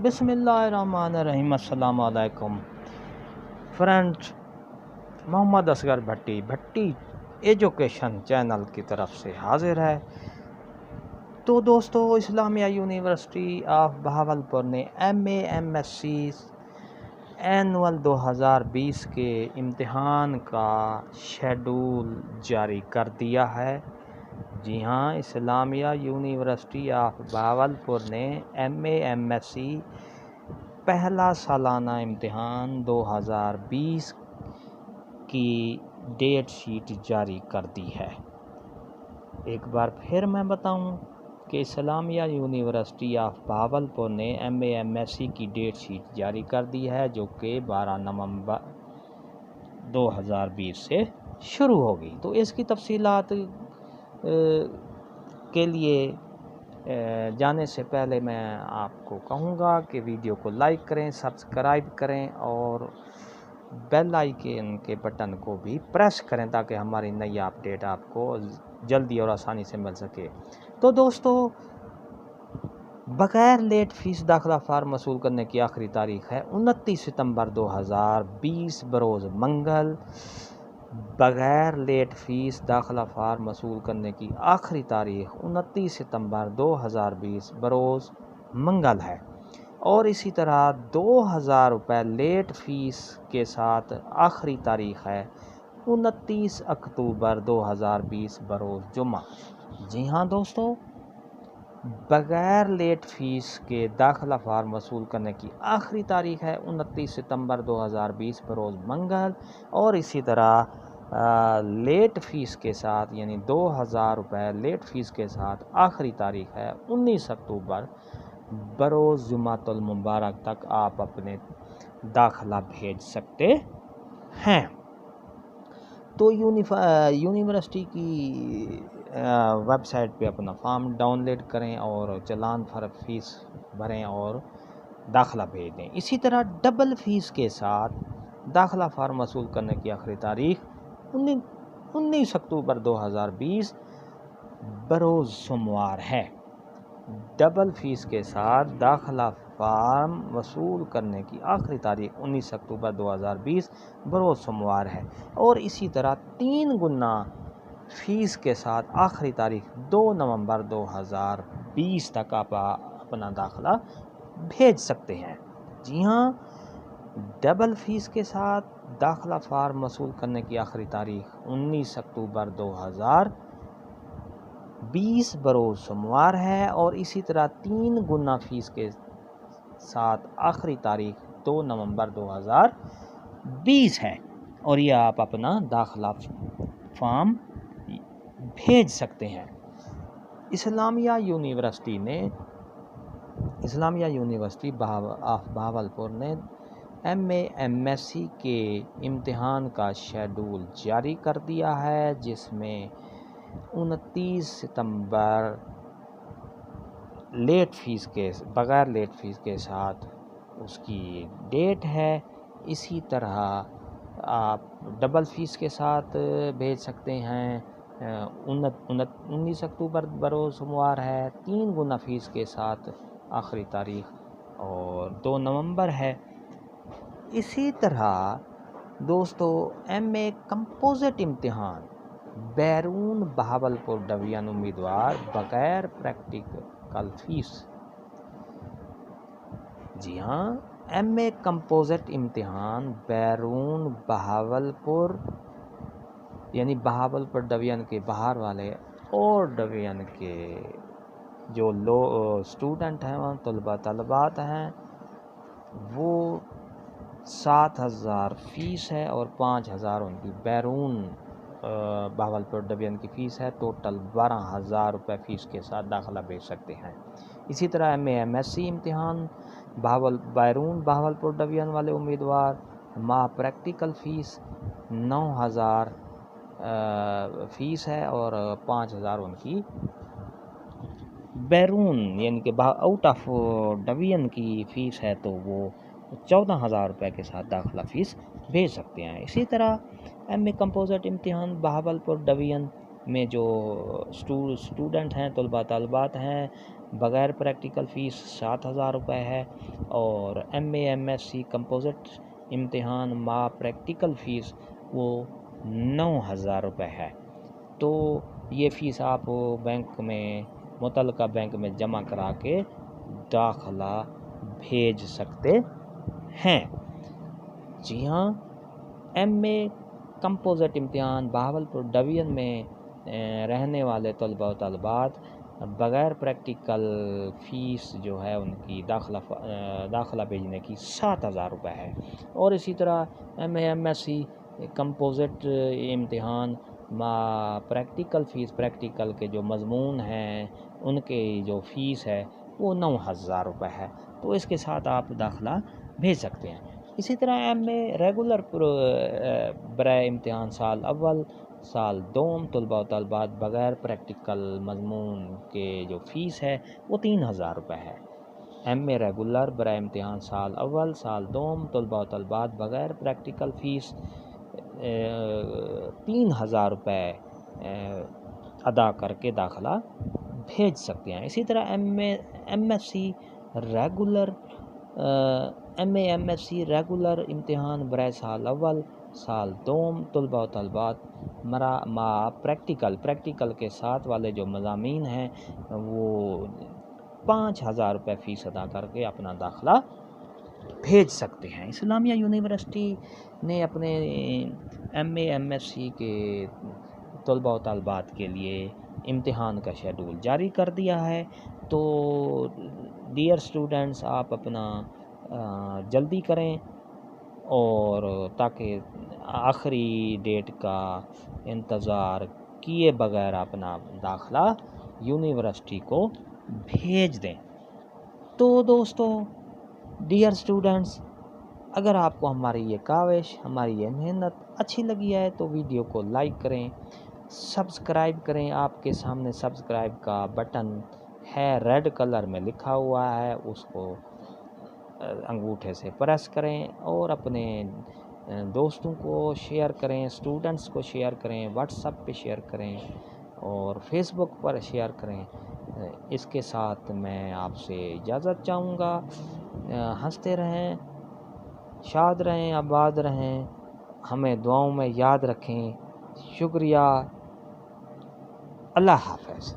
بسم اللہ الرحمن الرحیم۔ السلام علیکم فرینڈز، محمد اصغر بھٹی ایجوکیشن چینل کی طرف سے حاضر ہے۔ تو دوستو، اسلامیہ یونیورسٹی آف بہاولپور نے MA/MSc اینول 2020 کے امتحان کا شیڈول جاری کر دیا ہے۔ جی ہاں، اسلامیہ یونیورسٹی آف بہاولپور نے MA/MSc پہلا سالانہ امتحان 2020 کی ڈیٹ شیٹ جاری کر دی ہے۔ ایک بار پھر میں بتاؤں کہ اسلامیہ یونیورسٹی آف بہاولپور نے MA/MSc کی ڈیٹ شیٹ جاری کر دی ہے، جو کہ 12 نومبر 2020 سے شروع ہوگی۔ تو اس کی تفصیلات کے لیے جانے سے پہلے میں آپ کو کہوں گا کہ ویڈیو کو لائک کریں، سبسکرائب کریں اور بیل آئیکن کے بٹن کو بھی پریس کریں تاکہ ہماری نئی اپڈیٹ آپ کو جلدی اور آسانی سے مل سکے۔ تو دوستو، بغیر لیٹ فیس داخلہ فارم وصول کرنے کی آخری تاریخ ہے 29 ستمبر 2020 بروز منگل۔ بغیر لیٹ فیس داخلہ فارم وصول کرنے کی آخری تاریخ 29 ستمبر 2020 بروز منگل ہے، اور اسی طرح 2000 روپے لیٹ فیس کے ساتھ آخری تاریخ ہے 29 اکتوبر 2020 بروز جمعہ۔ جی ہاں دوستو، بغیر لیٹ فیس کے داخلہ فارم وصول کرنے کی آخری تاریخ ہے 29 ستمبر 2020 بروز منگل، اور اسی طرح لیٹ فیس کے ساتھ یعنی 2000 روپے لیٹ فیس کے ساتھ آخری تاریخ ہے 19 اکتوبر بروز جمعۃ المبارک تک آپ اپنے داخلہ بھیج سکتے ہیں۔ تو یونیورسٹی کی ویب سائٹ پہ اپنا فارم ڈاؤن لوڈ کریں اور چلان فیس بھریں اور داخلہ بھیج دیں۔ اسی طرح ڈبل فیس کے ساتھ داخلہ فارم وصول کرنے کی آخری تاریخ 19 اکتوبر 2020 بروز سوموار ہے۔ ڈبل فیس کے ساتھ داخلہ فارم وصول کرنے کی آخری تاریخ 19 اکتوبر 2020 بروز سوموار ہے، اور اسی طرح 3 گنا فیس کے ساتھ آخری تاریخ 2 نومبر 2020 تک آپ اپنا داخلہ بھیج سکتے ہیں۔ جی ہاں، ڈبل فیس کے ساتھ داخلہ فارم وصول کرنے کی آخری تاریخ 19 اکتوبر 2020 بروز سوموار ہے، اور اسی طرح 3 گنا فیس کے ساتھ آخری تاریخ 2 نومبر 2020 ہے، اور یہ آپ اپنا داخلہ فارم بھیج سکتے ہیں۔ اسلامیہ یونیورسٹی آف بہاولپور نے MA/MSc کے امتحان کا شیڈول جاری کر دیا ہے، جس میں 29 ستمبر بغیر لیٹ فیس کے ساتھ اس کی ڈیٹ ہے۔ اسی طرح آپ ڈبل فیس کے ساتھ بھیج سکتے ہیں 19 اکتوبر بروز سوموار ہے، 3 گنا فیس کے ساتھ آخری تاریخ اور 2 نومبر ہے۔ اسی طرح دوستو، MA کمپوزٹ امتحان بیرون بہاولپور ڈویژن امیدوار بغیر پریکٹیکل فیس۔ جی ہاں، MA کمپوزٹ امتحان بیرون بہاولپور یعنی بہاولپور ڈویژن کے باہر والے اور ڈویژن کے جو اسٹوڈنٹ ہیں، وہاں طلبات ہیں، وہ 7,000 فیس ہے اور 5,000 ان کی بیرون بہاولپور ڈویژن کی فیس ہے۔ ٹوٹل 12,000 روپے فیس کے ساتھ داخلہ بھیج سکتے ہیں۔ اسی طرح MA/MSc امتحان بیرون بہاولپور ڈویژن والے امیدوار ماہ پریکٹیکل فیس 9,000 فیس ہے اور 5,000 ان کی بیرون یعنی کہ آؤٹ آف ڈویژن کی فیس ہے، تو وہ 14,000 روپے کے ساتھ داخلہ فیس بھیج سکتے ہیں۔ اسی طرح MA کمپوزٹ امتحان بہاولپور ڈویژن میں جو اسٹوڈنٹ ہیں، طلبات ہیں، بغیر پریکٹیکل فیس 7,000 روپے ہے، اور MA/MSc کمپوزٹ امتحان ما پریکٹیکل فیس وہ 9,000 روپے ہے۔ تو یہ فیس آپ بینک میں متعلقہ بینک میں جمع کرا کے داخلہ بھیج سکتے ہیں۔ جی ہاں، MA کمپوزٹ امتحان بہاولپور ڈویژن میں رہنے والے طلباء و طالبات بغیر پریکٹیکل فیس جو ہے ان کی داخلہ بھیجنے کی 7,000 روپے ہے۔ اور اسی طرح MA/MSc کمپوزٹ امتحان پریکٹیکل فیس، پریکٹیکل کے جو مضمون ہیں ان کے جو فیس ہے وہ 9,000 روپے ہے۔ تو اس کے ساتھ آپ داخلہ بھیج سکتے ہیں۔ اسی طرح MA ریگولر برائے امتحان سال اول سال دوم طلباء و طالبات بغیر پریکٹیکل مضمون کے جو فیس ہے وہ 3,000 روپے ہے۔ MA ریگولر برائے امتحان سال اول سال دوم طلباء و طالبات بغیر پریکٹیکل فیس 3,000 روپے ادا کر کے داخلہ بھیج سکتے ہیں۔ اسی طرح MA/MSc ریگولر امتحان برائے سال اول سال دوم طلباء و طالبات پریکٹیکل کے ساتھ والے جو مضامین ہیں وہ 5,000 روپے فیس ادا کر کے اپنا داخلہ بھیج سکتے ہیں۔ اسلامیہ یونیورسٹی نے اپنے MA/MSc کے طلباء و طالبات کے لیے امتحان کا شیڈول جاری کر دیا ہے۔ تو ڈیئر اسٹوڈنٹس، آپ اپنا جلدی کریں اور تاکہ آخری ڈیٹ کا انتظار کیے بغیر اپنا داخلہ یونیورسٹی کو بھیج دیں۔ تو دوستو، ڈیئر اسٹوڈنٹس، اگر آپ کو ہماری یہ کاوش، ہماری یہ محنت اچھی لگی ہے تو ویڈیو کو لائک کریں، سبسکرائب کریں۔ آپ کے سامنے سبسکرائب کا بٹن ہے، ریڈ کلر میں لکھا ہوا ہے، اس کو انگوٹھے سے پریس کریں اور اپنے دوستوں کو شیئر کریں، اسٹوڈنٹس کو شیئر کریں، واٹس ایپ پہ شیئر کریں اور فیس بک پر شیئر کریں۔ اس کے ساتھ میں آپ سے اجازت چاہوں گا۔ ہنستے رہیں، شاد رہیں، آباد رہیں، ہمیں دعاؤں میں یاد رکھیں۔ شکریہ، اللہ حافظ۔